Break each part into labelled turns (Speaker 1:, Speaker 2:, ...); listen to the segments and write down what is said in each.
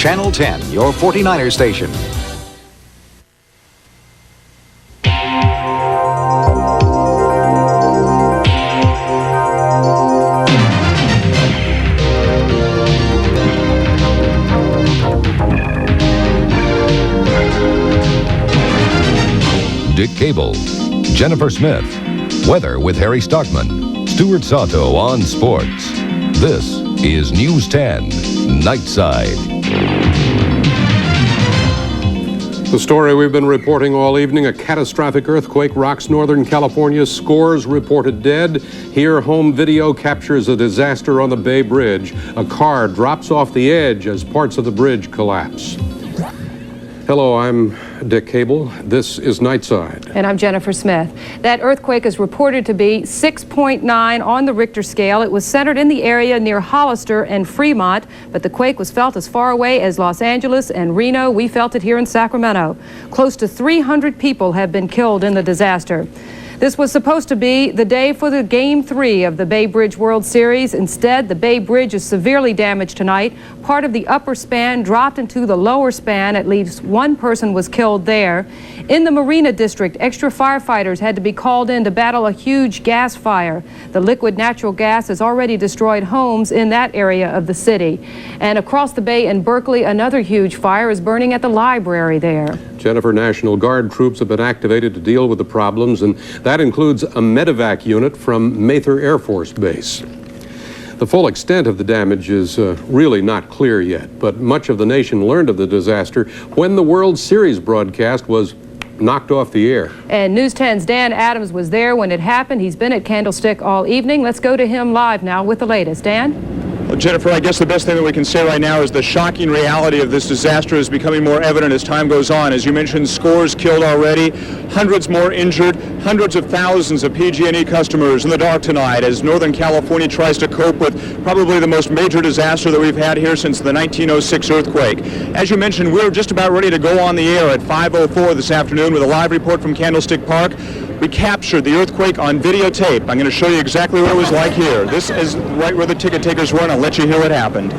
Speaker 1: Channel 10, your 49er station.
Speaker 2: Dick Cable, Jennifer Smith, weather with Harry Stockman, Stuart Sato on sports. This is News 10, Nightside.
Speaker 3: The story we've been reporting all evening, a catastrophic earthquake rocks Northern California, scores reported dead. Here, home video captures a disaster on the Bay Bridge. A car drops off the edge as parts of the bridge collapse. Hello, I'm Dick Cable. This is Nightside.
Speaker 4: And I'm Jennifer Smith. That earthquake is reported to be 6.9 on the Richter scale. It was centered in the area near Hollister and Fremont, but the quake was felt as far away as Los Angeles and Reno. We felt it here in Sacramento. Close to 300 people have been killed in the disaster. This was supposed to be the day for the Game 3 of the Bay Bridge World Series. Instead, the Bay Bridge is severely damaged tonight. Part of the upper span dropped into the lower span. At least one person was killed there. In the Marina District, extra firefighters had to be called in to battle a huge gas fire. The liquid natural gas has already destroyed homes in that area of the city. And across the bay in Berkeley, another huge fire is burning at the library there.
Speaker 3: Jennifer, National Guard troops have been activated to deal with the problems, and that includes a medevac unit from Mather Air Force Base. The full extent of the damage is really not clear yet, but much of the nation learned of the disaster when the World Series broadcast was knocked off the air.
Speaker 4: And News 10's Dan Adams was there when it happened. He's been at Candlestick all evening. Let's go to him live now with the latest. Dan?
Speaker 5: Well, Jennifer, I guess the best thing that we can say right now is the shocking reality of this disaster is becoming more evident as time goes on. As you mentioned, scores killed already, hundreds more injured, hundreds of thousands of PG&E customers in the dark tonight as Northern California tries to cope with probably the most major disaster that we've had here since the 1906 earthquake. As you mentioned, we're just about ready to go on the air at 5:04 this afternoon with a live report from Candlestick Park. We captured the earthquake on videotape. I'm going to show you exactly what it was like here. This is right where the ticket takers were, and I'll let you hear what happened.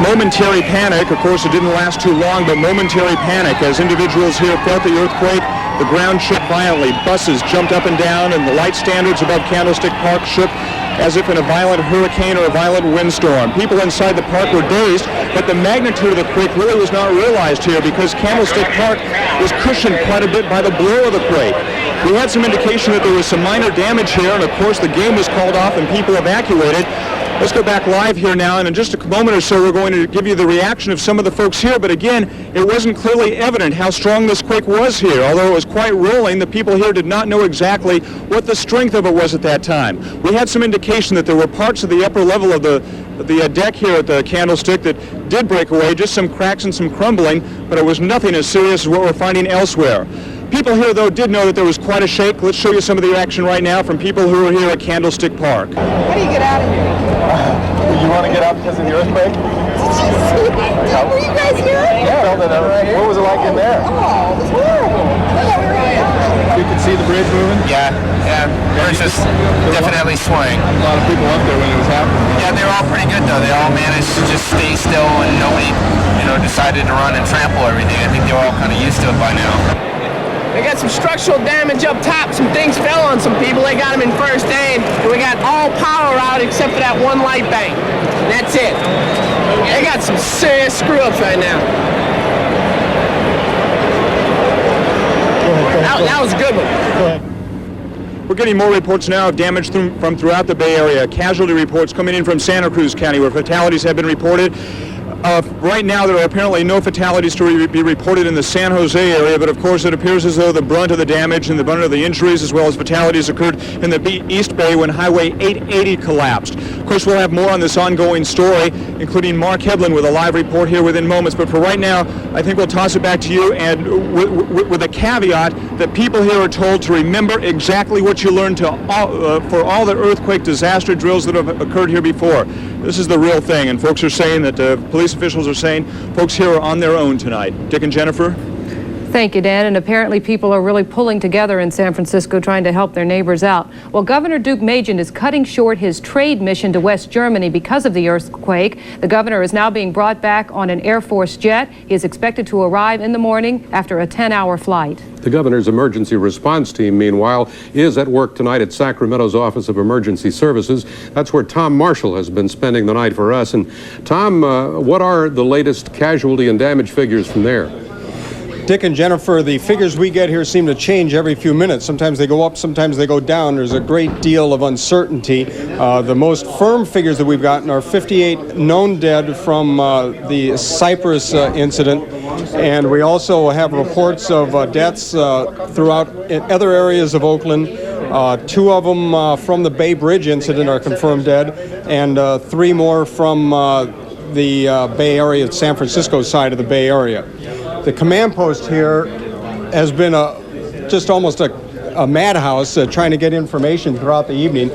Speaker 5: Momentary panic. Of course, it didn't last too long, but momentary panic as individuals here felt the earthquake. The ground shook violently. Buses jumped up and down, and the light standards above Candlestick Park shook as if in a violent hurricane or a violent windstorm. People inside the park were dazed, but the magnitude of the quake really was not realized here because Candlestick Park was cushioned quite a bit by the blow of the quake. We had some indication that there was some minor damage here, and of course the game was called off and people evacuated. Let's go back live here now, and in just a moment or so we're going to give you the reaction of some of the folks here, but again, it wasn't clearly evident how strong this quake was here. Although it was quite rolling, the people here did not know exactly what the strength of it was at that time. We had some indication that there were parts of the upper level of the deck here at the Candlestick that did break away, just some cracks and some crumbling, but it was nothing as serious as what we're finding elsewhere. People here, though, did know that there was quite a shake. Let's show you some of the action right now from people who are here at Candlestick Park.
Speaker 6: How do you get out of here?
Speaker 5: You want to get out because of the earthquake?
Speaker 6: Were you guys here?
Speaker 5: Yeah, right here. What was it like in there?
Speaker 6: Oh, it was horrible.
Speaker 5: You could see the bridge moving?
Speaker 7: Yeah. It was just definitely swaying.
Speaker 5: A lot of people up there when it was happening.
Speaker 7: Yeah, they were all pretty good, though. They all managed to just stay still, and nobody, decided to run and trample everything. I think they were all kind of used to it by now.
Speaker 8: We got some structural damage up top. Some things fell on some people. They got them in first aid. And we got all power out except for that one light bank. And that's it. They got some serious screw-ups right now. That was a good one.
Speaker 5: We're getting more reports now of damage from throughout the Bay Area. Casualty reports coming in from Santa Cruz County where fatalities have been reported. Right now, there are apparently no fatalities to be reported in the San Jose area, but of course it appears as though the brunt of the damage and the brunt of the injuries as well as fatalities occurred in the East Bay when Highway 880 collapsed. Of course, we'll have more on this ongoing story, including Mark Hedlund with a live report here within moments, but for right now, I think we'll toss it back to you, and with a caveat that people here are told to remember exactly what you learned for all the earthquake disaster drills that have occurred here before. This is the real thing, and folks are saying that police officials are saying folks here are on their own tonight. Dick and Jennifer?
Speaker 4: Thank you, Dan. And apparently people are really pulling together in San Francisco trying to help their neighbors out. Well, Governor Duke Majan is cutting short his trade mission to West Germany because of the earthquake. The governor is now being brought back on an Air Force jet. He is expected to arrive in the morning after a 10-hour flight.
Speaker 3: The governor's emergency response team, meanwhile, is at work tonight at Sacramento's Office of Emergency Services. That's where Tom Marshall has been spending the night for us. And Tom, what are the latest casualty and damage figures from there?
Speaker 9: Dick and Jennifer, the figures we get here seem to change every few minutes. Sometimes they go up, sometimes they go down. There's a great deal of uncertainty. The most firm figures that we've gotten are 58 known dead from the Cyprus incident. And we also have reports of deaths throughout other areas of Oakland. 2 of them from the Bay Bridge incident are confirmed dead, and 3 more from the Bay Area, San Francisco side of the Bay Area. The command post here has been just almost a madhouse trying to get information throughout the evening.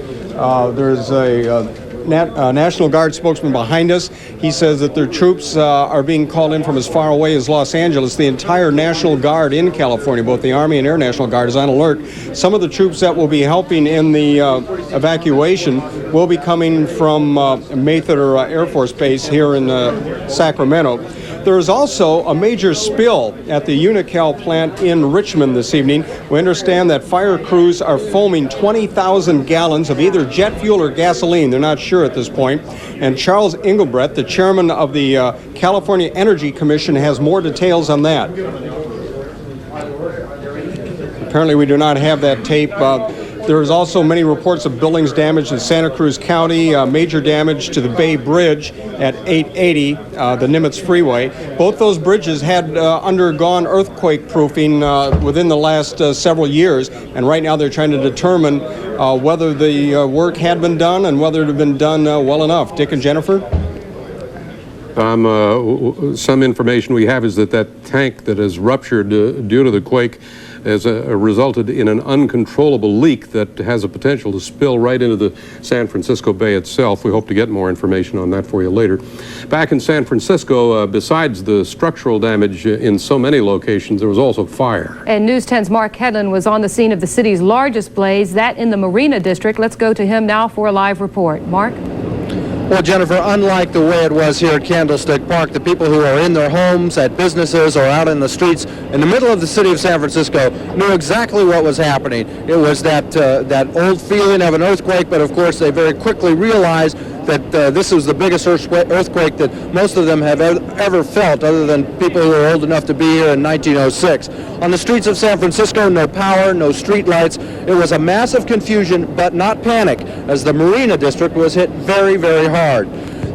Speaker 9: There's a National Guard spokesman behind us. He says that their troops are being called in from as far away as Los Angeles. The entire National Guard in California, both the Army and Air National Guard, is on alert. Some of the troops that will be helping in the evacuation will be coming from Mather Air Force Base here in Sacramento. There is also a major spill at the Unocal plant in Richmond this evening. We understand that fire crews are foaming 20,000 gallons of either jet fuel or gasoline. They're not sure at this point. And Charles Engelbrecht, the chairman of the California Energy Commission, has more details on that. Apparently we do not have that tape. There is also many reports of buildings damaged in Santa Cruz County, major damage to the Bay Bridge at 880, the Nimitz Freeway. Both those bridges had undergone earthquake proofing within the last several years, and right now they're trying to determine whether the work had been done and whether it had been done well enough. Dick and Jennifer?
Speaker 3: Some information we have is that tank that has ruptured due to the quake has resulted in an uncontrollable leak that has a potential to spill right into the San Francisco Bay itself. We hope to get more information on that for you later. Back in San Francisco, besides the structural damage in so many locations, there was also fire.
Speaker 4: And News 10's Mark Hedlund was on the scene of the city's largest blaze, that in the Marina District. Let's go to him now for a live report. Mark?
Speaker 10: Well, Jennifer, unlike the way it was here at Candlestick Park, the people who are in their homes, at businesses, or out in the streets in the middle of the city of San Francisco knew exactly what was happening. It was that old feeling of an earthquake, but of course they very quickly realized that this was the biggest earthquake that most of them have ever felt, other than people who are old enough to be here in 1906. On the streets of San Francisco, no power, no street lights. It was a massive confusion, but not panic, as the Marina District was hit very, very hard.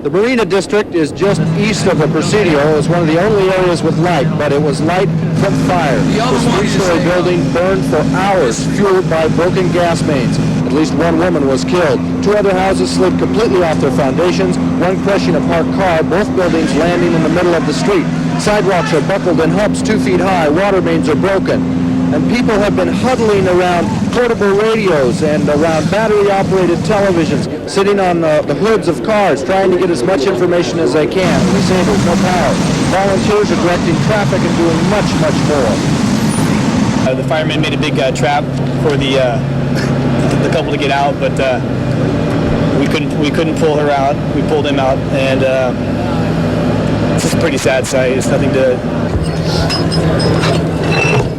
Speaker 10: The Marina District is just east of the Presidio. It was one of the only areas with light, but it was light from fire. This 3-story building burned for hours, fueled by broken gas mains. At least one woman was killed. 2 other houses slid completely off their foundations, one crushing a parked car, both buildings landing in the middle of the street. Sidewalks are buckled in humps 2 feet high, water mains are broken. And people have been huddling around portable radios and around battery-operated televisions, sitting on the hoods of cars, trying to get as much information as they can. They say there's no power. Volunteers are directing traffic and doing much, much more.
Speaker 11: The firemen made a big trap for the couple to get out, but we couldn't pull her out. We pulled him out, and it's just a pretty sad sight. It's nothing to.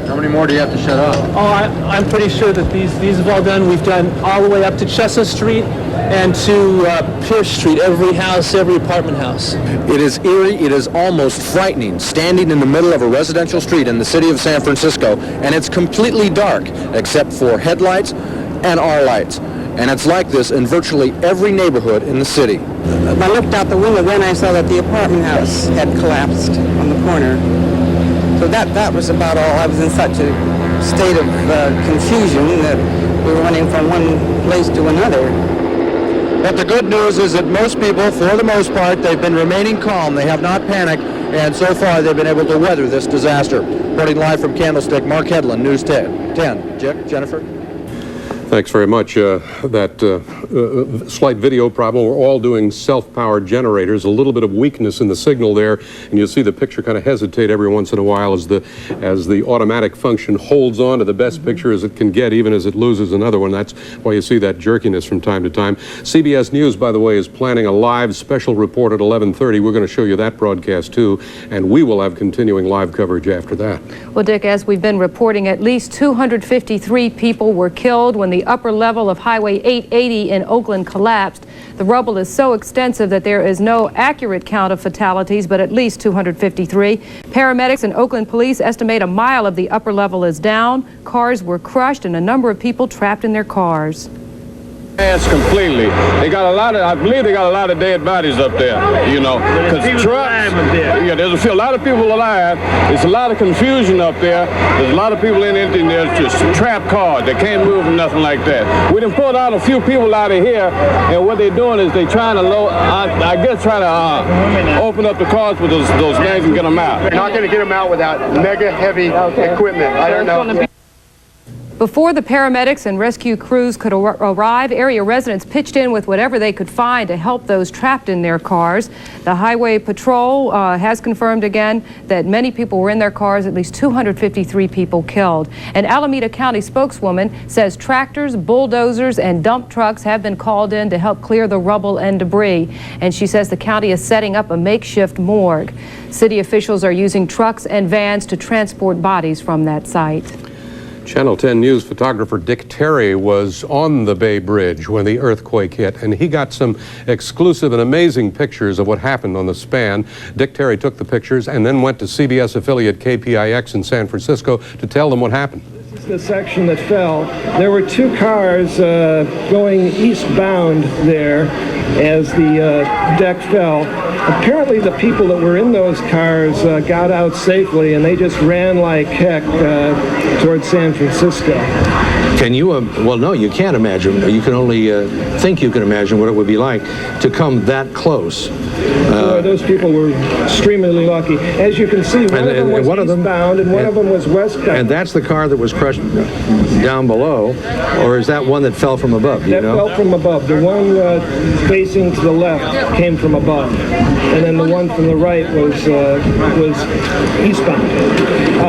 Speaker 10: How many more do you have to shut off?
Speaker 11: Oh, I'm pretty sure that these have all done. We've done all the way up to Chestnut Street and to Pierce Street, every house, every apartment house.
Speaker 10: It is eerie, it is almost frightening, standing in the middle of a residential street in the city of San Francisco, and it's completely dark, except for headlights and our lights. And it's like this in virtually every neighborhood in the city.
Speaker 12: I looked out the window, then I saw that the apartment house had collapsed on the corner. So that was about all. I was in such a state of confusion that we were running from one place to another.
Speaker 10: But the good news is that most people, for the most part, they've been remaining calm. They have not panicked, and so far they've been able to weather this disaster. Reporting live from Candlestick, Mark Hedlund, News 10. Jennifer?
Speaker 3: Thanks very much. Slight video problem. We're all doing self-powered generators. A little bit of weakness in the signal there, and you'll see the picture kind of hesitate every once in a while as the automatic function holds on to the best picture as it can get, even as it loses another one. That's why you see that jerkiness from time to time. CBS News, by the way, is planning a live special report at 11:30. We're going to show you that broadcast too, and we will have continuing live coverage after that.
Speaker 4: Well, Dick, as we've been reporting, at least 253 people were killed when the upper level of Highway 880 in Oakland collapsed. The rubble is so extensive that there is no accurate count of fatalities, but at least 253. Paramedics and Oakland police estimate a mile of the upper level is down. Cars were crushed and a number of people trapped in their cars.
Speaker 13: Completely. They got a lot of, I believe they got a lot of dead bodies up there, you know. Because trucks, yeah, there's a lot of people alive. There's a lot of confusion up there. There's a lot of people in it, and there's just trapped cars. They can't move and nothing like that. We done pulled out a few people out of here, and what they're doing is they trying to load, I guess trying to open up the cars with those things and get them out.
Speaker 5: They're not going to get them out without mega heavy equipment. I don't know.
Speaker 4: Before the paramedics and rescue crews could arrive, area residents pitched in with whatever they could find to help those trapped in their cars. The Highway Patrol has confirmed again that many people were in their cars, at least 253 people killed. An Alameda County spokeswoman says tractors, bulldozers, and dump trucks have been called in to help clear the rubble and debris. And she says the county is setting up a makeshift morgue. City officials are using trucks and vans to transport bodies from that site.
Speaker 3: Channel 10 News photographer Dick Terry was on the Bay Bridge when the earthquake hit, and he got some exclusive and amazing pictures of what happened on the span. Dick Terry took the pictures and then went to CBS affiliate KPIX in San Francisco to tell them what happened.
Speaker 14: This is the section that fell. There were two cars going eastbound there as the deck fell. Apparently the people that were in those cars got out safely, and they just ran like heck towards San Francisco.
Speaker 10: Can you, well, no, you can't imagine. You can only think you can imagine what it would be like to come that close.
Speaker 14: Those people were extremely lucky. As you can see, one of them was eastbound and one of them was westbound.
Speaker 10: And that's the car that was crushed down below, or is that one that fell from above?
Speaker 14: That fell from above. The one facing to the left came from above, and then the one from the right was eastbound.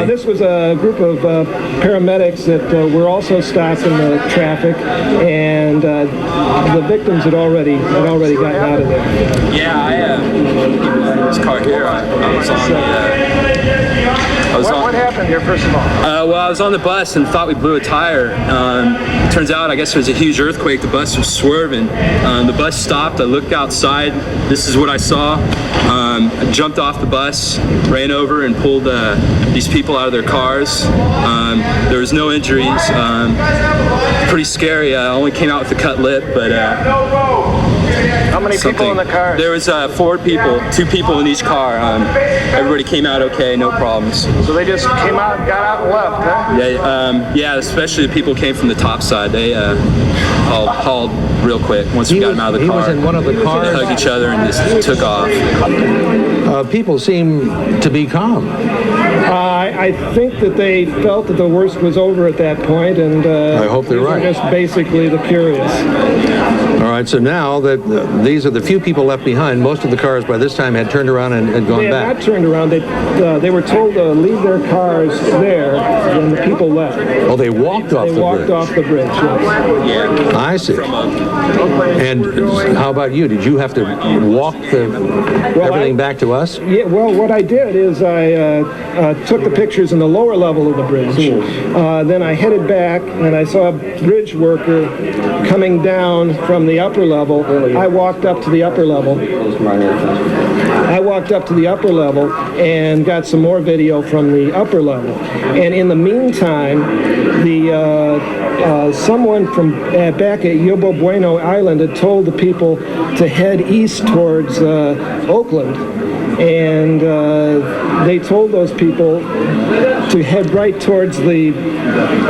Speaker 14: This was a group of paramedics that were also stopped in the traffic, and the victims had already gotten out of there.
Speaker 15: Yeah, this car here, I was on
Speaker 5: What happened here, first of all?
Speaker 15: well, I was on the bus and thought we blew a tire. Turns out, I guess there was a huge earthquake. The bus was swerving. The bus stopped. I looked outside. This is what I saw. I jumped off the bus, ran over and pulled these people out of their cars. There was no injuries. Pretty scary. I only came out with a cut lip, but
Speaker 5: how many people in the car?
Speaker 15: There was 4 people, 2 people in each car. Everybody came out okay, no problems.
Speaker 5: So they just came out, got out and left, huh?
Speaker 15: Yeah, yeah, especially the people who came from the top side. They hauled real quick once we got them out of the car.
Speaker 10: He was in one of the cars?
Speaker 15: They hugged each other and just took off.
Speaker 10: People seem to be calm.
Speaker 14: I think that they felt that the worst was over at that point, and
Speaker 10: I hope they're right.
Speaker 14: Just basically the curious.
Speaker 10: All right, so now that these are the few people left behind, most of the cars by this time had turned around and gone back.
Speaker 14: They had not turned around. They were told to leave their cars there when the people left.
Speaker 10: Oh, they walked off the bridge.
Speaker 14: They walked off the bridge, yes.
Speaker 15: Yeah.
Speaker 10: I see. And how about you? Did you have to walk everything back to us?
Speaker 14: Yeah, well, what I did is I took the pictures in the lower level of the bridge. Then I headed back, and I saw a bridge worker coming down from the upper level. I walked up to the upper level. And got some more video from the upper level. And in the meantime, someone from back at Yobo Bueno Island had told the people to head east towards Oakland. And they told those people to head right towards the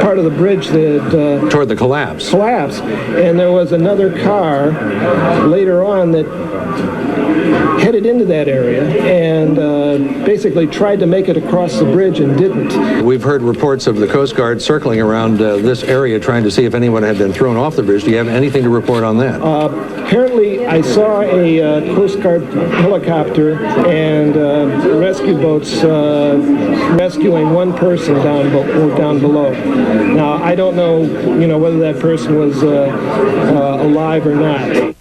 Speaker 14: part of the bridge that...
Speaker 10: toward the collapse.
Speaker 14: And there was another car later on that headed into that area and basically tried to make it across the bridge and didn't.
Speaker 16: We've heard reports of the Coast Guard circling around this area trying to see if anyone had been thrown off the bridge. Do you have anything to report on that?
Speaker 14: Apparently, I saw a Coast Guard helicopter and rescue boats rescuing one person down below. Now, I don't know, whether that person was alive or not.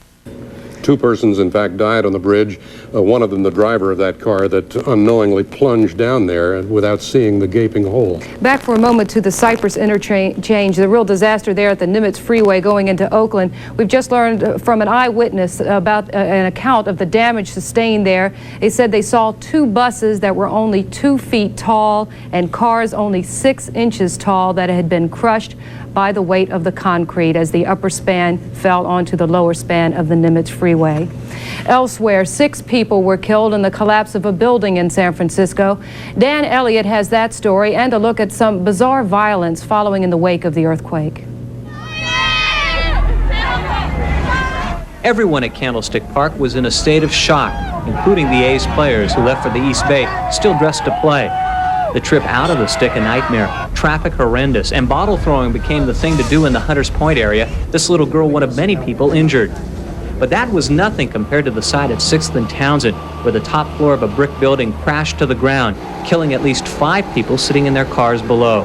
Speaker 3: 2 persons, in fact, died on the bridge. One of them, the driver of that car that unknowingly plunged down there without seeing the gaping hole.
Speaker 4: Back for a moment to the Cypress interchange, the real disaster there at the Nimitz Freeway going into Oakland. We've just learned from an eyewitness about an account of the damage sustained there. They said they saw 2 buses that were only 2 feet tall and cars only 6 inches tall that had been crushed by the weight of the concrete as the upper span fell onto the lower span of the Nimitz Freeway. Elsewhere, 6 people were killed in the collapse of a building in San Francisco. Dan Elliott has that story and a look at some bizarre violence following in the wake of the earthquake.
Speaker 17: Everyone at Candlestick Park was in a state of shock, including the A's players who left for the East Bay, still dressed to play. The trip out of the stick a nightmare, traffic horrendous, and bottle throwing became the thing to do in the Hunters Point area. This little girl, one of many people injured. But that was nothing compared to the site at 6th and Townsend, where the top floor of a brick building crashed to the ground, killing at least 5 people sitting in their cars below.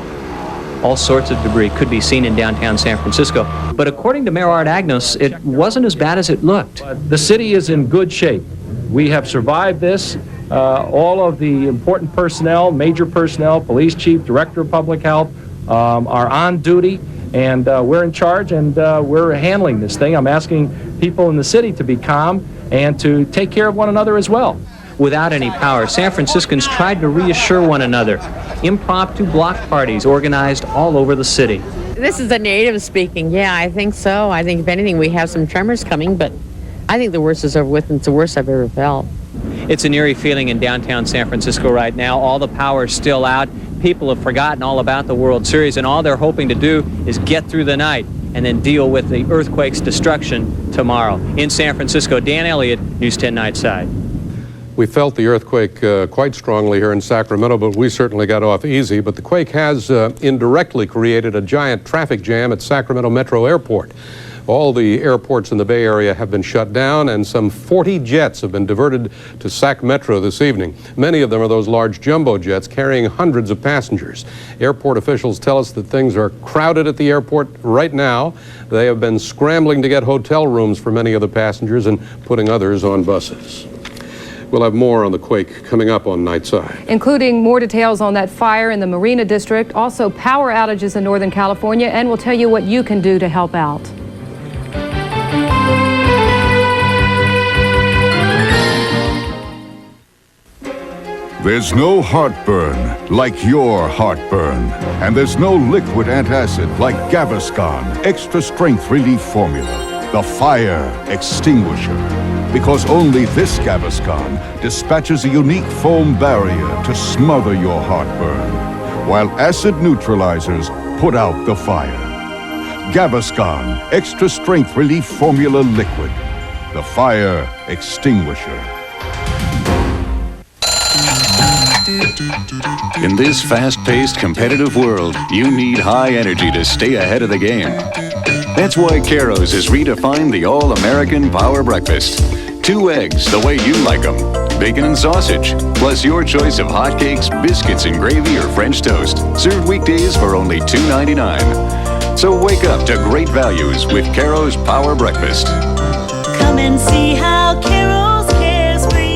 Speaker 17: All sorts of debris could be seen in downtown San Francisco, but according to Mayor Art Agnos, it wasn't as bad as it looked.
Speaker 18: The city is in good shape. We have survived this. All of the important personnel, major personnel, police chief, director of public health, are on duty, and we're in charge, and we're handling this thing. I'm asking people in the city to be calm and to take care of one another as well.
Speaker 17: Without any power, San Franciscans tried to reassure one another. Impromptu block parties organized all over the city.
Speaker 19: This is a native speaking. Yeah, I think so. I think if anything, we have some tremors coming, but I think the worst is over with, and it's the worst I've ever felt.
Speaker 17: It's an eerie feeling in downtown San Francisco right now. All the power's still out. People have forgotten all about the World Series, and all they're hoping to do is get through the night and then deal with the earthquake's destruction tomorrow. In San Francisco, Dan Elliott, News 10 Nightside.
Speaker 3: We felt the earthquake quite strongly here in Sacramento, but we certainly got off easy. But the quake has indirectly created a giant traffic jam at Sacramento Metro Airport. All the airports in the Bay Area have been shut down, and some 40 jets have been diverted to Sac Metro this evening. Many of them are those large jumbo jets carrying hundreds of passengers. Airport officials tell us that things are crowded at the airport right now. They have been scrambling to get hotel rooms for many of the passengers and putting others on buses. We'll have more on the quake coming up on Nightside.
Speaker 4: Including more details on that fire in the Marina District, also power outages in Northern California, and we'll tell you what you can do to help out.
Speaker 20: There's no heartburn like your heartburn. And there's no liquid antacid like Gaviscon Extra Strength Relief Formula, the fire extinguisher. Because only this Gaviscon dispatches a unique foam barrier to smother your heartburn, while acid neutralizers put out the fire. Gaviscon Extra Strength Relief Formula Liquid, the fire extinguisher.
Speaker 21: In this fast-paced, competitive world, you need high energy to stay ahead of the game. That's why Caro's has redefined the all-American power breakfast. 2 eggs, the way you like them. Bacon and sausage, plus your choice of hotcakes, biscuits and gravy or French toast. Served weekdays for only $2.99. So wake up to great values with Caro's Power Breakfast.
Speaker 22: Come and see how Caro's cares for you.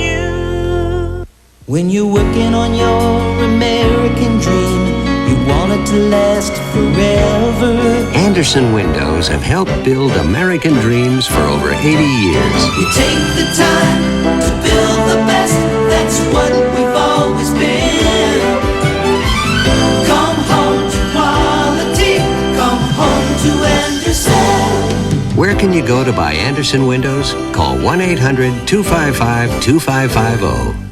Speaker 22: When you're working on your American dream, you want it to last forever.
Speaker 23: Andersen Windows have helped build American dreams for over 80 years.
Speaker 22: You take the time to build the best, that's what we've always been. Come home to quality, come home to Andersen.
Speaker 23: Where can you go to buy Andersen Windows? Call 1-800-255-2550.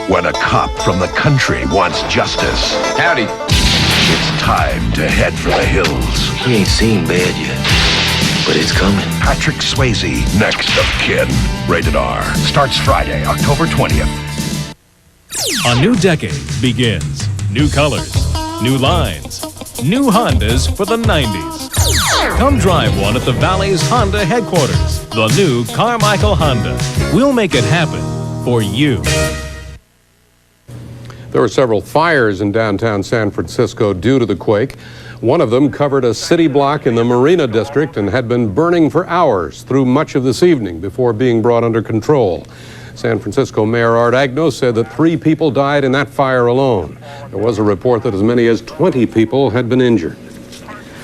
Speaker 24: When a cop from the country wants justice. Howdy. It's time to head for the hills.
Speaker 23: He ain't seen bad yet.
Speaker 24: but it's coming. Patrick Swayze, next of kin. Rated R. Starts Friday, October 20th.
Speaker 1: A new decade begins. New colors, new lines, new Hondas for the 90s. Come drive one at the Valley's Honda headquarters, the new Carmichael Honda. We'll make it happen for you.
Speaker 3: There were several fires in downtown San Francisco due to the quake. One of them covered a city block in the Marina District and had been burning for hours through much of this evening before being brought under control. San Francisco Mayor Art Agnos said that 3 people died in that fire alone. There was a report that as many as 20 people had been injured.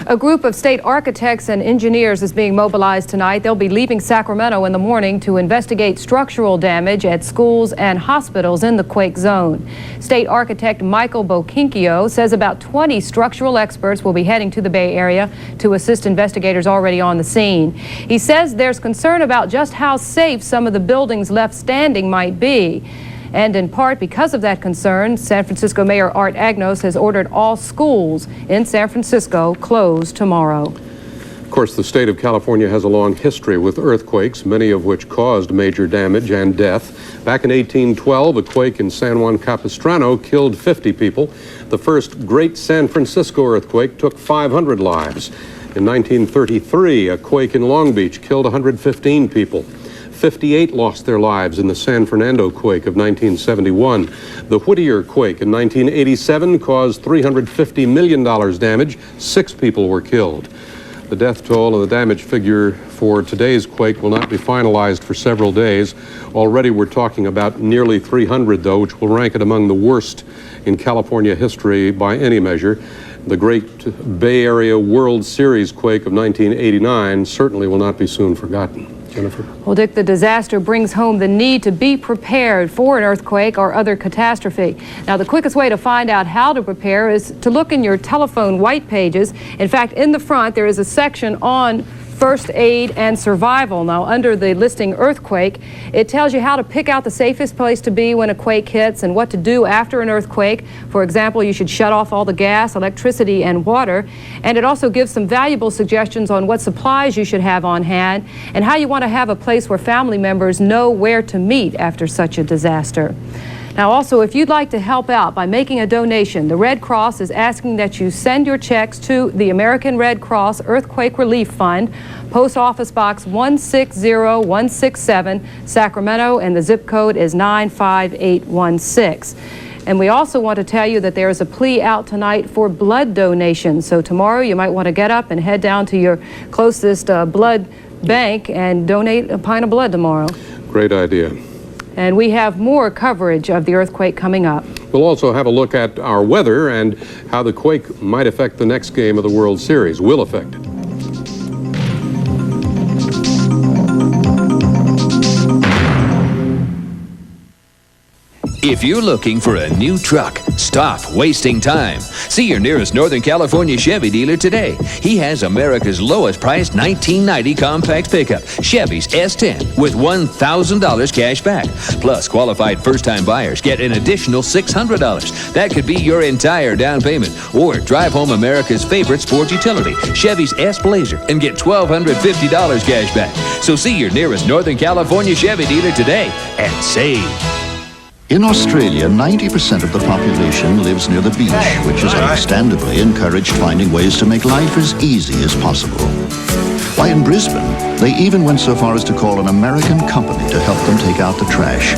Speaker 4: A group of state architects and engineers is being mobilized tonight. They'll be leaving Sacramento in the morning to investigate structural damage at schools and hospitals in the quake zone. State architect Michael Bokinkio says about 20 structural experts will be heading to the Bay Area to assist investigators already on the scene. He says there's concern about just how safe some of the buildings left standing might be. And in part because of that concern, San Francisco Mayor Art Agnos has ordered all schools in San Francisco closed tomorrow.
Speaker 3: Of course, the state of California has a long history with earthquakes, many of which caused major damage and death. Back in 1812, a quake in San Juan Capistrano killed 50 people. The first Great San Francisco earthquake took 500 lives. In 1933, a quake in Long Beach killed 115 people. 58 lost their lives in the San Fernando quake of 1971. The Whittier quake in 1987 caused $350 million damage. 6 people were killed. The death toll and the damage figure for today's quake will not be finalized for several days. Already we're talking about nearly 300, though, which will rank it among the worst in California history by any measure. The Great Bay Area World Series quake of 1989 certainly will not be soon forgotten. Jennifer?
Speaker 4: Well, Dick, the disaster brings home the need to be prepared for an earthquake or other catastrophe. Now, the quickest way to find out how to prepare is to look in your telephone white pages. In fact, in the front, there is a section on first aid and survival. Now, under the listing earthquake, it tells you how to pick out the safest place to be when a quake hits and what to do after an earthquake. For example, you should shut off all the gas, electricity, and water. And it also gives some valuable suggestions on what supplies you should have on hand and how you want to have a place where family members know where to meet after such a disaster. Now, also, if you'd like to help out by making a donation, the Red Cross is asking that you send your checks to the American Red Cross Earthquake Relief Fund, Post Office Box 160167, Sacramento, and the zip code is 95816. And we also want to tell you that there is a plea out tonight for blood donations. So tomorrow you might want to get up and head down to your closest blood bank and donate a pint of blood tomorrow.
Speaker 3: Great idea.
Speaker 4: And we have more coverage of the earthquake coming up.
Speaker 3: We'll also have a look at our weather and how the quake might affect the next game of the World Series. Will affect it.
Speaker 2: If you're looking for a new truck, stop wasting time. See your nearest Northern California Chevy dealer today. He has America's lowest priced 1990 compact pickup, Chevy's S10, with $1,000 cash back. Plus, qualified first-time buyers get an additional $600. That could be your entire down payment. Or drive home America's favorite sport utility, Chevy's S Blazer, and get $1,250 cash back. So see your nearest Northern California Chevy dealer today and save.
Speaker 6: In Australia, 90% of the population lives near the beach, which has understandably encouraged finding ways to make life as easy as possible. Why, in Brisbane, they even went so far as to call an American company to help them take out the trash.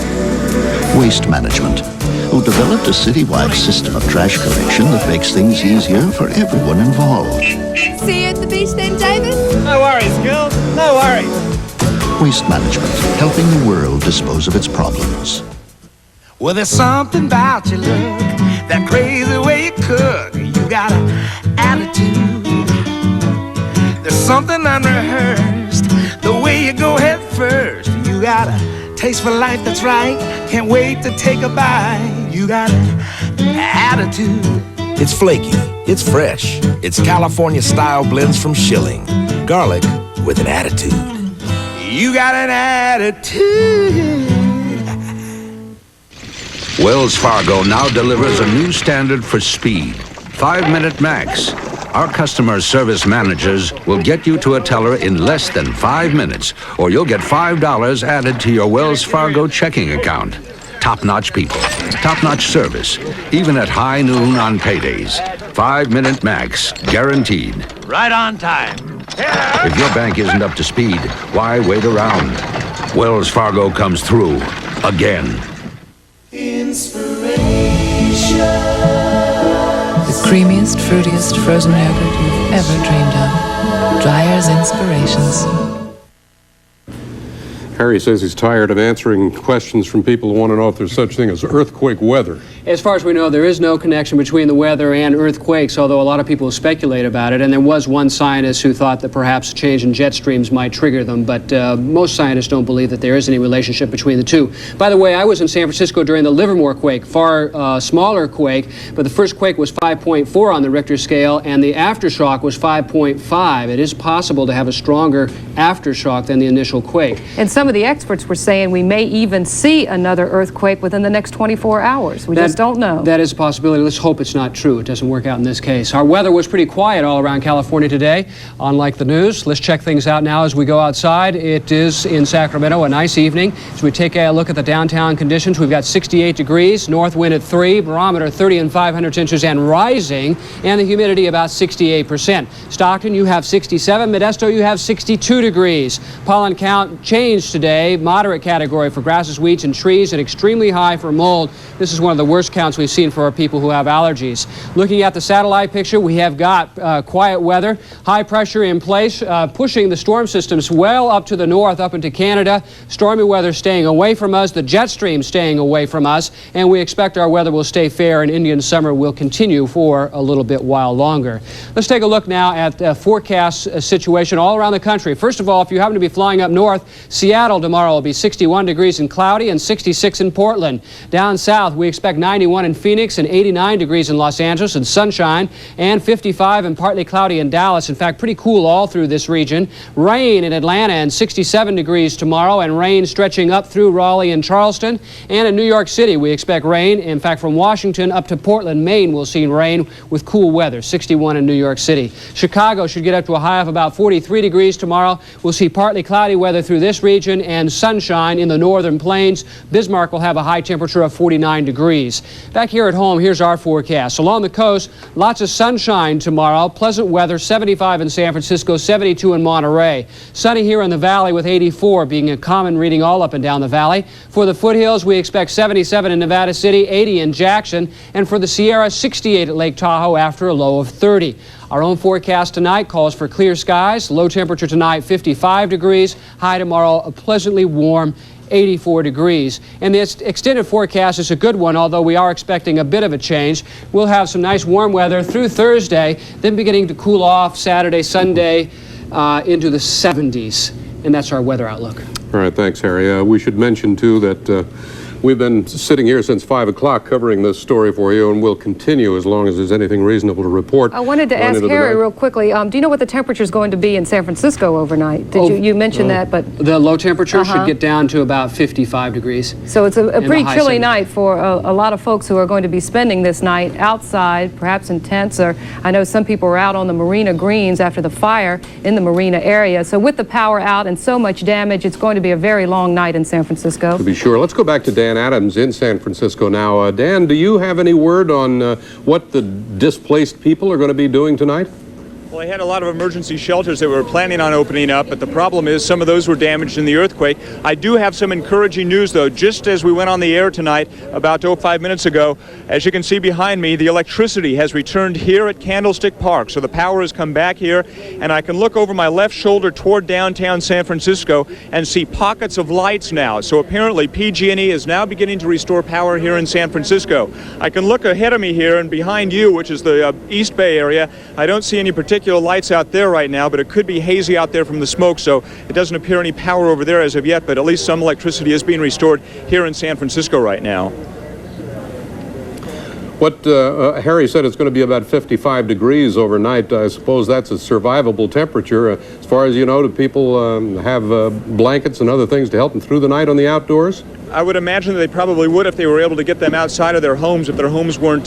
Speaker 6: Waste Management, who developed a citywide system of trash collection that makes things easier for everyone involved.
Speaker 7: See you at the beach then, David?
Speaker 25: No worries, girls. No worries.
Speaker 6: Waste Management, helping the world dispose of its problems.
Speaker 26: Well, there's something about you, look, that crazy way you cook. You got an attitude. There's something unrehearsed, the way you go head first. You got a taste for life that's right, can't wait to take a bite. You got an attitude.
Speaker 24: It's flaky, it's fresh, it's California-style blends from Schilling. Garlic with an attitude.
Speaker 26: You got an attitude.
Speaker 27: Wells Fargo now delivers a new standard for speed, 5-minute max.
Speaker 23: Our customer service managers will get you to a teller in less than 5 minutes, or you'll get $5 added to your Wells Fargo checking account. Top-notch people, top-notch service, even at high noon on paydays. 5-minute max, guaranteed.
Speaker 25: Right on time.
Speaker 23: If your bank isn't up to speed, why wait around? Wells Fargo comes through, again.
Speaker 22: Inspiration.
Speaker 5: The creamiest, fruitiest frozen yogurt you've ever dreamed of. Dreyer's Inspirations.
Speaker 3: Harry says he's tired of answering questions from people who want to know if there's such thing as earthquake weather.
Speaker 8: As far as we know, there is no connection between the weather and earthquakes, although a lot of people speculate about it. And there was one scientist who thought that perhaps a change in jet streams might trigger them, but most scientists don't believe that there is any relationship between the two. By the way, I was in San Francisco during the Livermore quake, far smaller quake, but the first quake was 5.4 on the Richter scale, and the aftershock was 5.5. It is possible to have a stronger aftershock than the initial quake.
Speaker 4: And some of the experts were saying we may even see another earthquake within the next 24 hours. We just don't know.
Speaker 8: That is a possibility. Let's hope it's not true. It doesn't work out in this case. Our weather was pretty quiet all around California today, unlike the news. Let's check things out now as we go outside. It is in Sacramento, a nice evening. As we take a look at the downtown conditions, we've got 68 degrees, north wind at 3, barometer 30 and 500 inches and rising, and the humidity about 68%. Stockton, you have 67. Modesto, you have 62 degrees. Pollen count changed today, moderate category for grasses, weeds, and trees, and extremely high for mold. This is one of the worst counts we've seen for our people who have allergies. Looking at the satellite picture, we have got quiet weather, high pressure in place, pushing the storm systems well up to the north, up into Canada. Stormy weather staying away from us, the jet stream staying away from us, and we expect our weather will stay fair and Indian summer will continue for a little bit while longer. Let's take a look now at the forecast situation all around the country. First of all, if you happen to be flying up north, Seattle tomorrow will be 61 degrees and cloudy and 66 in Portland. Down south, we expect 91 in Phoenix and 89 degrees in Los Angeles and sunshine, and 55 and partly cloudy in Dallas. In fact, pretty cool all through this region. Rain in Atlanta and 67 degrees tomorrow, and rain stretching up through Raleigh and Charleston. And in New York City, we expect rain. In fact, from Washington up to Portland, Maine, we'll see rain with cool weather, 61 in New York City. Chicago should get up to a high of about 43 degrees tomorrow. We'll see partly cloudy weather through this region and sunshine in the northern plains. Bismarck will have a high temperature of 49 degrees. Back here at home, here's our forecast. Along the coast, lots of sunshine tomorrow. Pleasant weather, 75 in San Francisco, 72 in Monterey. Sunny here in the valley with 84 being a common reading all up and down the valley. For the foothills, we expect 77 in Nevada City, 80 in Jackson, and for the Sierra, 68 at Lake Tahoe after a low of 30. Our own forecast tonight calls for clear skies. Low temperature tonight, 55 degrees. High tomorrow, a pleasantly warm 84 degrees. And this extended forecast is a good one, although we are expecting a bit of a change. We'll have some nice warm weather through Thursday, then beginning to cool off Saturday, Sunday into the 70s. And that's our weather outlook.
Speaker 3: All right, thanks, Harry. We should mention, too, that we've been sitting here since 5 o'clock covering this story for you, and we'll continue as long as there's anything reasonable to report.
Speaker 4: I wanted to ask Harry real quickly, do you know what the temperature is going to be in San Francisco overnight? Did you mention that? But
Speaker 8: the low temperature should get down to about 55 degrees.
Speaker 4: So it's a pretty chilly night for a lot of folks who are going to be spending this night outside, perhaps in tents, or I know some people are out on the Marina Greens after the fire in the Marina area. So with the power out and so much damage, it's going to be a very long night in San Francisco.
Speaker 3: To be sure. Let's go back to Dan Adams in San Francisco now. Dan, do you have any word on what the displaced people are going to be doing tonight?
Speaker 9: Well, they had a lot of emergency shelters that were planning on opening up, but the problem is some of those were damaged in the earthquake. I do have some encouraging news, though. Just as we went on the air tonight, about 5 minutes ago, as you can see behind me, the electricity has returned here at Candlestick Park. So the power has come back here, and I can look over my left shoulder toward downtown San Francisco and see pockets of lights now. So apparently PG&E is now beginning to restore power here in San Francisco. I can look ahead of me here and behind you, which is the East Bay area. I don't see any particular lights out there right now, but it could be hazy out there from the smoke, so it doesn't appear any power over there as of yet, but at least some electricity is being restored here in San Francisco right now.
Speaker 3: What Harry said, it's going to be about 55 degrees overnight. I suppose that's a survivable temperature. As far as you know, do people have blankets and other things to help them through the night on the outdoors?
Speaker 9: I would imagine that they probably would if they were able to get them outside of their homes, if their homes weren't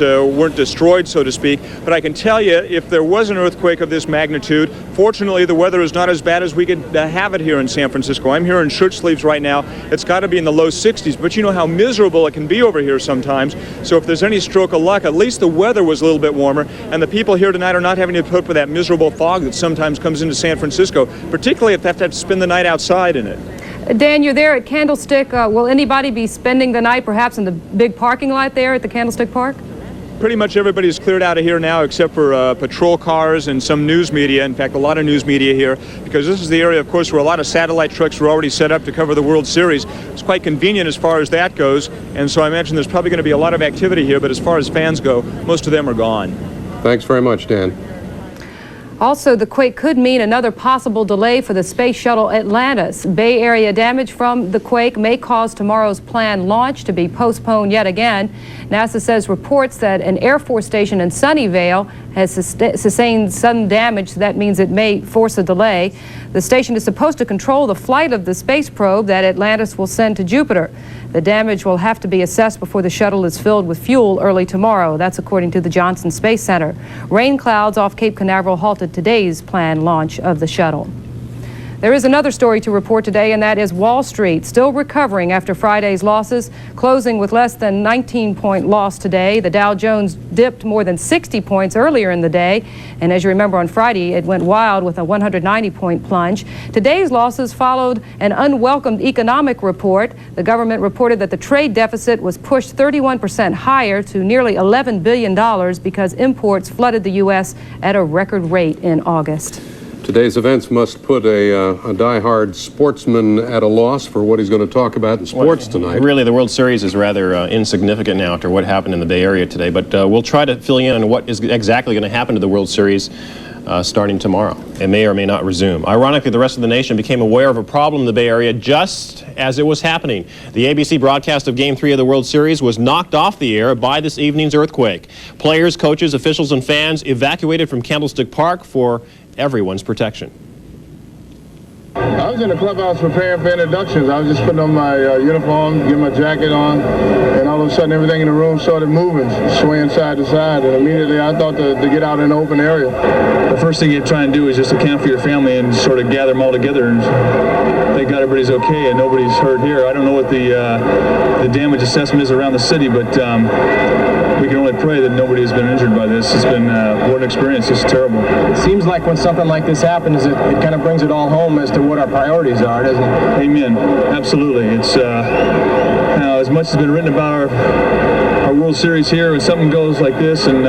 Speaker 9: destroyed, so to speak. But I can tell you, if there was an earthquake of this magnitude, fortunately the weather is not as bad as we could have it here in San Francisco. I'm here in shirt sleeves right now. It's got to be in the low 60s, but you know how miserable it can be over here sometimes. So if there's any stroke of luck, at least the weather was a little bit warmer, and the people here tonight are not having to put up with that miserable fog that sometimes comes into San Francisco, particularly if they have to spend the night outside in it.
Speaker 4: Dan, you're there at Candlestick. Will anybody be spending the night perhaps in the big parking lot there at the Candlestick Park?
Speaker 9: Pretty much everybody's cleared out of here now except for patrol cars and some news media. In fact, a lot of news media here, because this is the area, of course, where a lot of satellite trucks were already set up to cover the World Series. It's quite convenient as far as that goes, and so I imagine there's probably going to be a lot of activity here, but as far as fans go, most of them are gone.
Speaker 3: Thanks very much, Dan.
Speaker 4: Also, the quake could mean another possible delay for the space shuttle Atlantis. Bay Area damage from the quake may cause tomorrow's planned launch to be postponed yet again. NASA says reports that an Air Force station in Sunnyvale has sustained sudden damage. That means it may force a delay. The station is supposed to control the flight of the space probe that Atlantis will send to Jupiter. The damage will have to be assessed before the shuttle is filled with fuel early tomorrow. That's according to the Johnson Space Center. Rain clouds off Cape Canaveral halted today's planned launch of the shuttle. There is another story to report today, and that is Wall Street still recovering after Friday's losses, closing with less than 19-point loss today. The Dow Jones dipped more than 60 points earlier in the day, and as you remember on Friday, it went wild with a 190-point plunge. Today's losses followed an unwelcomed economic report. The government reported that the trade deficit was pushed 31% higher to nearly $11 billion because imports flooded the U.S. at a record rate in August.
Speaker 3: Today's events must put a die-hard sportsman at a loss for what he's going to talk about in sports tonight.
Speaker 10: Really, the World Series is rather insignificant now after what happened in the Bay Area today, but we'll try to fill you in on what is exactly going to happen to the World Series starting tomorrow. It may or may not resume. Ironically, the rest of the nation became aware of a problem in the Bay Area just as it was happening. The ABC broadcast of Game 3 of the World Series was knocked off the air by this evening's earthquake. Players, coaches, officials, and fans evacuated from Candlestick Park for everyone's protection.
Speaker 11: I was in the clubhouse preparing for introductions. I was just putting on my uniform, getting my jacket on, and all of a sudden everything in the room started moving, swaying side to side, and immediately I thought to get out in the open area.
Speaker 12: The first thing you try and do is just account for your family and sort of gather them all together, and thank God everybody's okay and nobody's hurt here. I don't know what the damage assessment is around the city, but we can only pray that nobody has been injured by this. It's been what an experience. It's terrible.
Speaker 13: It seems like when something like this happens, it kind of brings it all home as to what our priorities are, doesn't it?
Speaker 12: Amen. Absolutely. It's as much has been written about our World Series here. When something goes like this and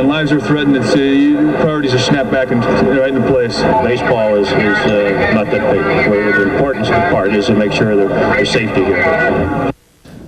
Speaker 12: lives are threatened, it's priorities are snapped back and right into place.
Speaker 15: Baseball is not that big. The important part is to make sure that there's safety here.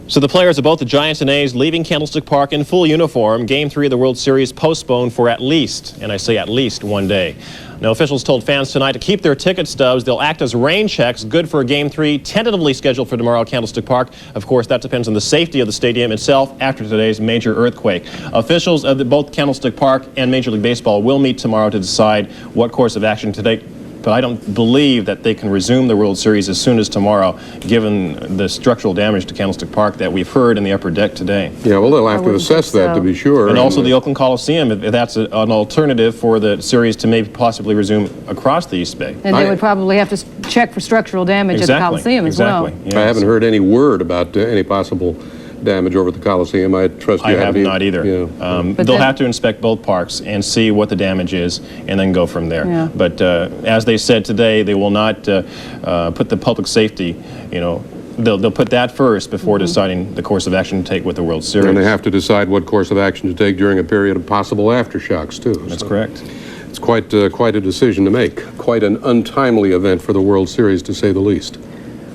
Speaker 10: So the players of both the Giants and A's leaving Candlestick Park in full uniform. Game 3 of the World Series postponed for at least, and I say at least, one day. Now, officials told fans tonight to keep their ticket stubs. They'll act as rain checks, good for Game 3, tentatively scheduled for tomorrow at Candlestick Park. Of course, that depends on the safety of the stadium itself after today's major earthquake. Officials of both Candlestick Park and Major League Baseball will meet tomorrow to decide what course of action to take. But I don't believe that they can resume the World Series as soon as tomorrow, given the structural damage to Candlestick Park that we've heard in the upper deck today.
Speaker 3: Yeah, well, they'll have to assess that to be sure.
Speaker 10: And also the Oakland Coliseum, if that's an alternative for the series to maybe possibly resume across the East Bay.
Speaker 4: And they would probably have to check for structural damage at the Coliseum as well.
Speaker 10: Yes.
Speaker 3: I haven't heard any word about any possible damage over at the Coliseum. I trust you
Speaker 10: I have not either.
Speaker 3: Yeah.
Speaker 10: They'll have to inspect both parks and see what the damage is and then go from there.
Speaker 4: Yeah.
Speaker 10: But as they said today, they will not put the public safety, they'll put that first before deciding the course of action to take with the World Series.
Speaker 3: And they have to decide what course of action to take during a period of possible aftershocks, too.
Speaker 10: That's correct.
Speaker 3: It's quite a decision to make. Quite an untimely event for the World Series, to say the least.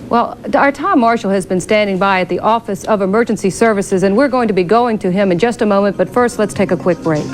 Speaker 4: Well, our Tom Marshall has been standing by at the Office of Emergency Services, and we're going to be going to him in just a moment, but first let's take a quick break.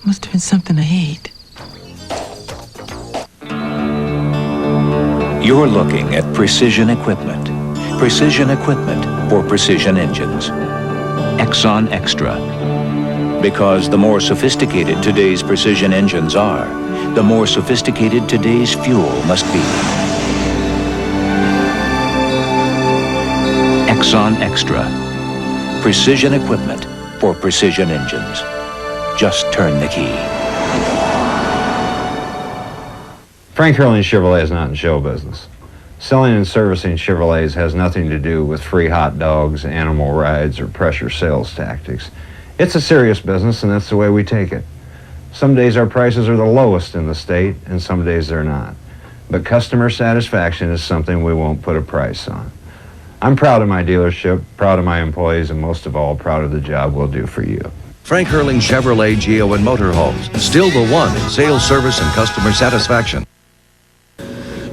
Speaker 5: Must have been something I ate.
Speaker 14: You're looking at precision equipment. Precision equipment for precision engines. Exxon Extra. Because the more sophisticated today's precision engines are, the more sophisticated today's fuel must be. Exxon Extra. Precision equipment for precision engines. Just turn the key.
Speaker 16: Frank Hurley Chevrolet is not in show business. Selling and servicing Chevrolets has nothing to do with free hot dogs, animal rides, or pressure sales tactics. It's a serious business, and that's the way we take it. Some days our prices are the lowest in the state, and some days they're not. But customer satisfaction is something we won't put a price on. I'm proud of my dealership, proud of my employees, and most of all, proud of the job we'll do for you.
Speaker 23: Frank Hurling Chevrolet Geo and Motorhomes, still the one in sales, service, and customer satisfaction.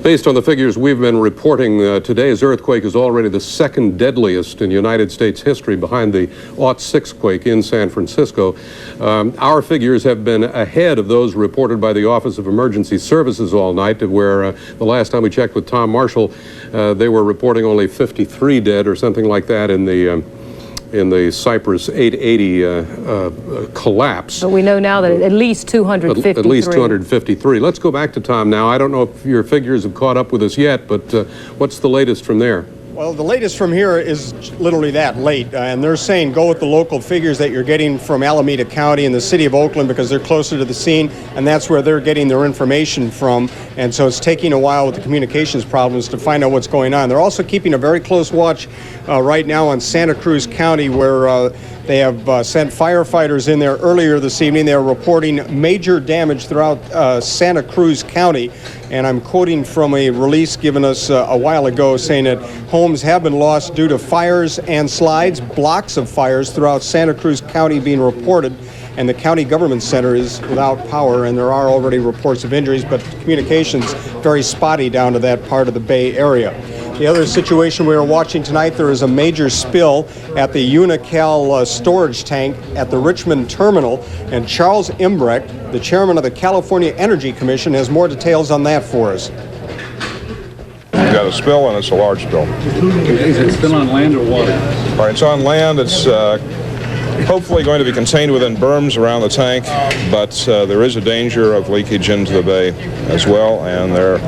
Speaker 3: Based on the figures we've been reporting, today's earthquake is already the second deadliest in United States history, behind the '06 quake in San Francisco. Our figures have been ahead of those reported by the Office of Emergency Services all night, where the last time we checked with Tom Marshall, they were reporting only 53 dead or something like that in the Cypress 880 collapse.
Speaker 4: But we know now that at least 253.
Speaker 3: At least 253. Let's go back to Tom now. I don't know if your figures have caught up with us yet, but what's the latest from there?
Speaker 17: Well, the latest from here is literally that late, and they're saying go with the local figures that you're getting from Alameda County and the city of Oakland because they're closer to the scene, and that's where they're getting their information from. And so it's taking a while with the communications problems to find out what's going on. They're also keeping a very close watch right now on Santa Cruz County, where they have sent firefighters in there earlier this evening. They're reporting major damage throughout Santa Cruz County. And I'm quoting from a release given us a while ago saying that homes have been lost due to fires and slides, blocks of fires throughout Santa Cruz County being reported. And the county government center is without power, and there are already reports of injuries, but communications very spotty down to that part of the Bay Area. The other situation we are watching tonight, there is a major spill at the Unocal storage tank at the Richmond terminal, and Charles Imbrecht, the chairman of the California Energy Commission, has more details on that for us.
Speaker 18: We've got a spill, and it's a large spill.
Speaker 12: Is it still on land or water?
Speaker 18: All right, it's on land. It's hopefully going to be contained within berms around the tank, but there is a danger of leakage into the bay as well, and there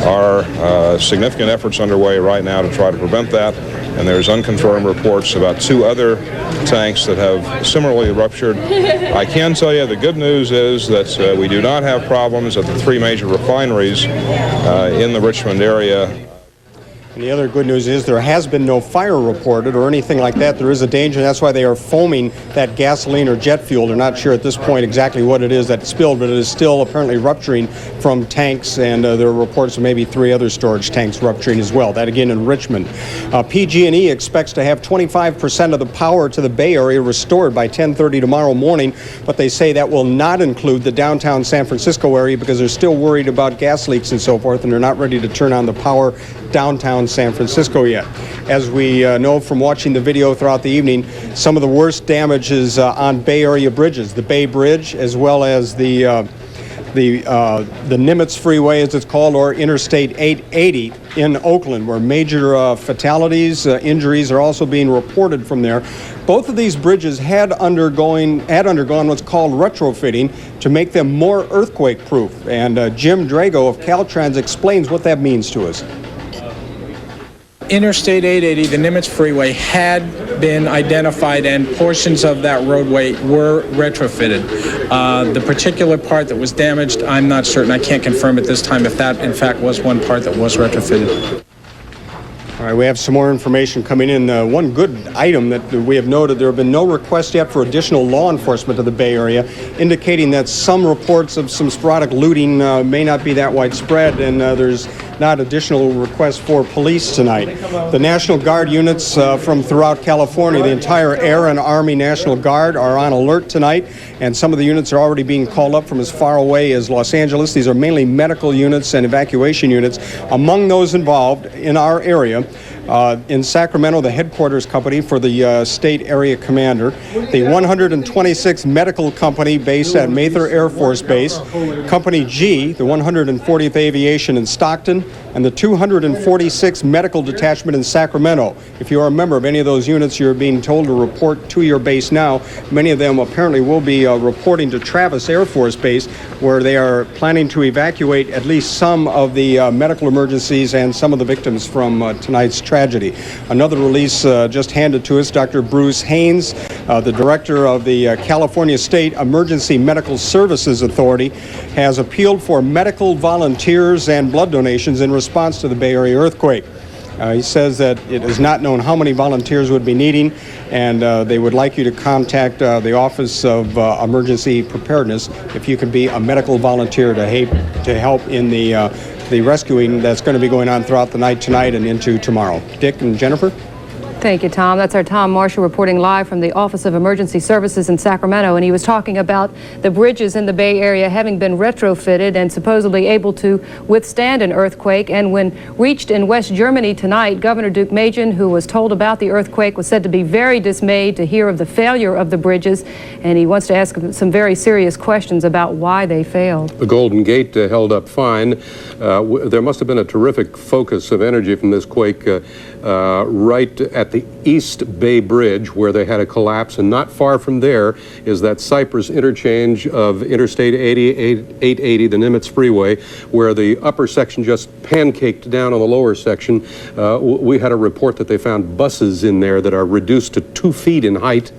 Speaker 18: are significant efforts underway right now to try to prevent that, and there's unconfirmed reports about 2 other tanks that have similarly ruptured. I can tell you the good news is that we do not have problems at the 3 major refineries in the Richmond area.
Speaker 17: And the other good news is there has been no fire reported or anything like that. There is a danger. That's why they are foaming that gasoline or jet fuel. They're not sure at this point exactly what it is that spilled, but it is still apparently rupturing from tanks, and there are reports of maybe 3 other storage tanks rupturing as well. That again in Richmond. PG&E expects to have 25% of the power to the Bay Area restored by 10:30 tomorrow morning, but they say that will not include the downtown San Francisco area because they're still worried about gas leaks and so forth, and they're not ready to turn on the power downtown San Francisco yet. As we know from watching the video throughout the evening, some of the worst damage is on Bay Area bridges, the Bay Bridge, as well as the Nimitz Freeway, as it's called, or Interstate 880 in Oakland, where major fatalities, injuries are also being reported from there. Both of these bridges had undergone what's called retrofitting to make them more earthquake-proof. And Jim Drago of Caltrans explains what that means to us.
Speaker 19: Interstate 880, the Nimitz Freeway, had been identified and portions of that roadway were retrofitted. The particular part that was damaged, I'm not certain. I can't confirm at this time if that, in fact, was one part that was retrofitted.
Speaker 17: All right, we have some more information coming in. One good item that we have noted, there have been no requests yet for additional law enforcement to the Bay Area, indicating that some reports of some sporadic looting may not be that widespread, and there's not additional requests for police tonight. The National Guard units from throughout California, the entire Air and Army National Guard are on alert tonight, and some of the units are already being called up from as far away as Los Angeles. These are mainly medical units and evacuation units. Among those involved in our area, in Sacramento, the headquarters company for the state area commander, the 126th Medical Company based at Mather Air Force Base, Company G, the 140th Aviation in Stockton, and the 246th Medical Detachment in Sacramento. If you are a member of any of those units, you're being told to report to your base now. Many of them apparently will be reporting to Travis Air Force Base, where they are planning to evacuate at least some of the medical emergencies and some of the victims from tonight's tragedy. Another release just handed to us, Dr. Bruce Haynes, the director of the California State Emergency Medical Services Authority, has appealed for medical volunteers and blood donations in response to the Bay Area earthquake. He says that it is not known how many volunteers would be needing, and they would like you to contact the Office of Emergency Preparedness if you can be a medical volunteer to help in the rescuing that's going to be going on throughout the night tonight and into tomorrow. Dick and Jennifer?
Speaker 4: Thank you, Tom. That's our Tom Marshall reporting live from the Office of Emergency Services in Sacramento, and he was talking about the bridges in the Bay Area having been retrofitted and supposedly able to withstand an earthquake. And when reached in West Germany tonight, Governor Duke Majan, who was told about the earthquake, was said to be very dismayed to hear of the failure of the bridges, and he wants to ask some very serious questions about why they failed.
Speaker 3: The Golden Gate held up fine. There must have been a terrific focus of energy from this quake right at the East Bay Bridge, where they had a collapse, and not far from there is that Cypress interchange of Interstate 880, the Nimitz Freeway, where the upper section just pancaked down on the lower section. We had a report that they found buses in there that are reduced to 2 feet in height.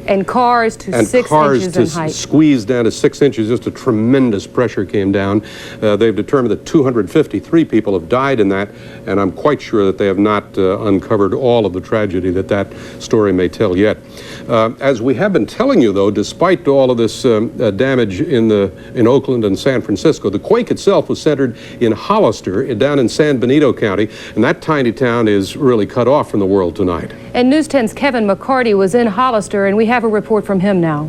Speaker 4: And cars to 6 inches in height.
Speaker 3: Squeezed down to 6 inches. Just a tremendous pressure came down. They've determined that 253 people have died in that, and I'm quite sure that they have not uncovered all of the tragedy that story may tell yet. As we have been telling you, though, despite all of this damage in Oakland and San Francisco, the quake itself was centered in Hollister, down in San Benito County, and that tiny town is really cut off from the world tonight.
Speaker 4: And News 10's Kevin McCarty was in Hollister, and we have a report from him now.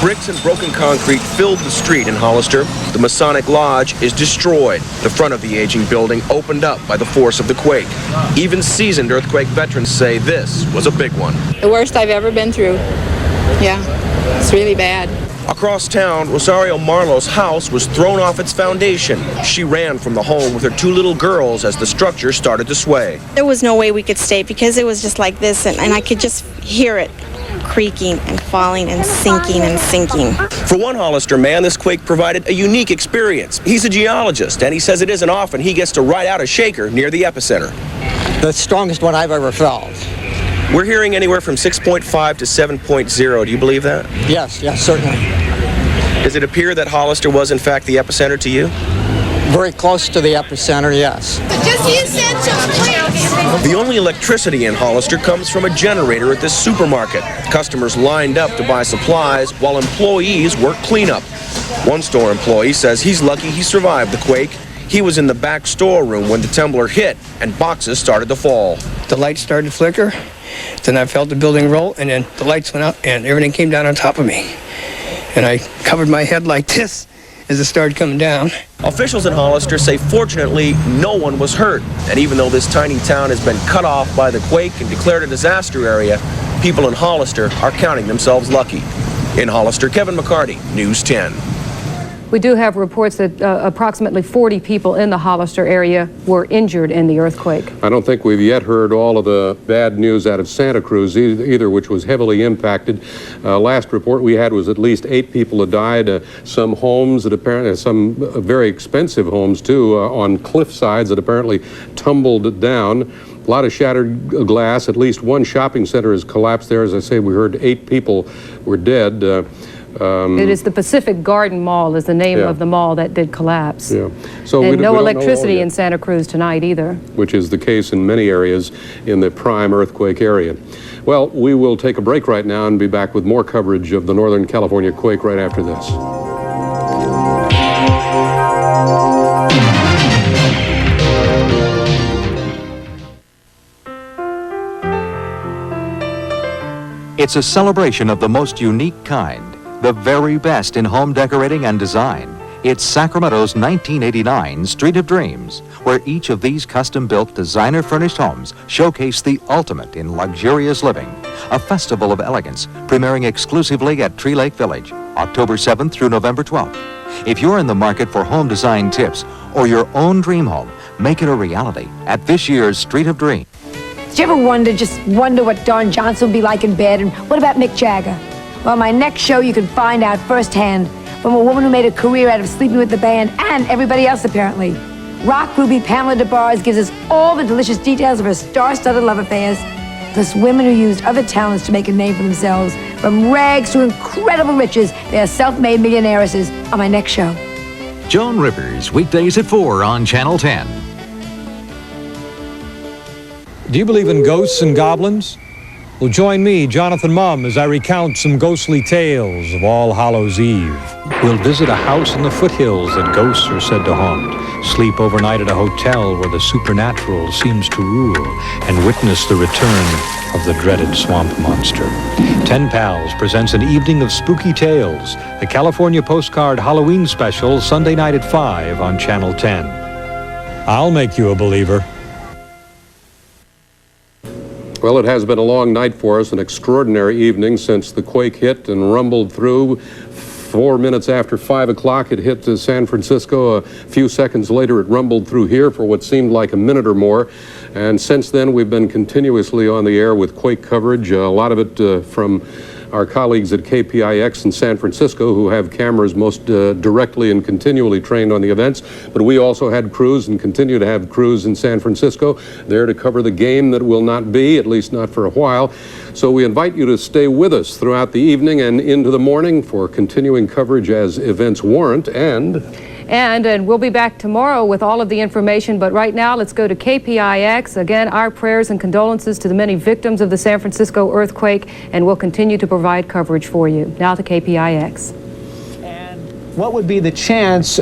Speaker 1: Bricks and broken concrete filled the street in Hollister. The Masonic Lodge is destroyed. The front of the aging building opened up by the force of the quake. Even seasoned earthquake veterans say this was a big one.
Speaker 2: The worst I've ever been through. Yeah, it's really bad.
Speaker 1: Across town, Rosario Marlowe's house was thrown off its foundation. She ran from the home with her 2 little girls as the structure started to sway.
Speaker 2: There was no way we could stay because it was just like this, and I could just hear it creaking and falling and sinking and sinking.
Speaker 1: For one Hollister man, this quake provided a unique experience. He's a geologist, and he says it isn't often he gets to ride out a shaker near the epicenter.
Speaker 6: The strongest one I've ever felt.
Speaker 1: We're hearing anywhere from 6.5 to 7.0. Do you believe that?
Speaker 6: Yes, certainly.
Speaker 1: Does it appear that Hollister was in fact the epicenter to you?
Speaker 6: Very close to the epicenter, yes.
Speaker 2: Just use Central.
Speaker 1: The only electricity in Hollister comes from a generator at this supermarket. Customers lined up to buy supplies while employees work cleanup. One store employee says he's lucky he survived the quake. He was in the back storeroom when the temblor hit and boxes started to fall.
Speaker 7: The lights started to flicker, then I felt the building roll, and then the lights went up and everything came down on top of me. And I covered my head like this as it started coming down.
Speaker 1: Officials in Hollister say fortunately no one was hurt. And even though this tiny town has been cut off by the quake and declared a disaster area, people in Hollister are counting themselves lucky. In Hollister, Kevin McCarty, News 10.
Speaker 4: We do have reports that approximately 40 people in the Hollister area were injured in the earthquake.
Speaker 3: I don't think we've yet heard all of the bad news out of Santa Cruz either, which was heavily impacted. Last report we had was at least 8 people had died. Some homes that apparently, some very expensive homes too, on cliff sides that apparently tumbled down. A lot of shattered glass. At least one shopping center has collapsed there. As I say, we heard 8 people were dead.
Speaker 4: It is the Pacific Garden Mall is the name of the mall that did collapse.
Speaker 3: Yeah. So
Speaker 4: and no electricity in Santa Cruz tonight either.
Speaker 3: Which is the case in many areas in the prime earthquake area. Well, we will take a break right now and be back with more coverage of the Northern California quake right after this.
Speaker 20: It's a celebration of the most unique kind, the very best in home decorating and design. It's Sacramento's 1989 Street of Dreams, where each of these custom-built, designer-furnished homes showcase the ultimate in luxurious living. A festival of elegance premiering exclusively at Tree Lake Village, October 7th through November 12th. If you're in the market for home design tips or your own dream home, make it a reality at this year's Street of Dreams.
Speaker 21: Did you ever just wonder what Don Johnson would be like in bed? And what about Mick Jagger? Well, my next show you can find out firsthand from a woman who made a career out of sleeping with the band and everybody else, apparently. Rock groupie Pamela DeBarge gives us all the delicious details of her star-studded love affairs, plus women who used other talents to make a name for themselves. From rags to incredible riches, they are self-made millionairesses on my next show.
Speaker 22: Joan Rivers, weekdays at 4 on Channel 10.
Speaker 24: Do you believe in ghosts and goblins? Well, join me, Jonathan Mumm, as I recount some ghostly tales of All Hallows Eve. We'll visit a house in the foothills that ghosts are said to haunt, sleep overnight at a hotel where the supernatural seems to rule, and witness the return of the dreaded swamp monster. 10 Pals presents an evening of spooky tales, the California Postcard Halloween Special, Sunday night at 5 on Channel 10. I'll make you a believer.
Speaker 3: Well, it has been a long night for us, an extraordinary evening since the quake hit and rumbled through. 4 minutes after 5 o'clock, it hit San Francisco. A few seconds later, it rumbled through here for what seemed like a minute or more. And since then, we've been continuously on the air with quake coverage, a lot of it from our colleagues at KPIX in San Francisco, who have cameras most directly and continually trained on the events. But we also had crews and continue to have crews in San Francisco there to cover the game that will not be, at least not for a while. So we invite you to stay with us throughout the evening and into the morning for continuing coverage as events warrant. And
Speaker 4: we'll be back tomorrow with all of the information, but right now let's go to KPIX. Again, our prayers and condolences to the many victims of the San Francisco earthquake, and we'll continue to provide coverage for you. Now to KPIX.
Speaker 25: And what would be the chance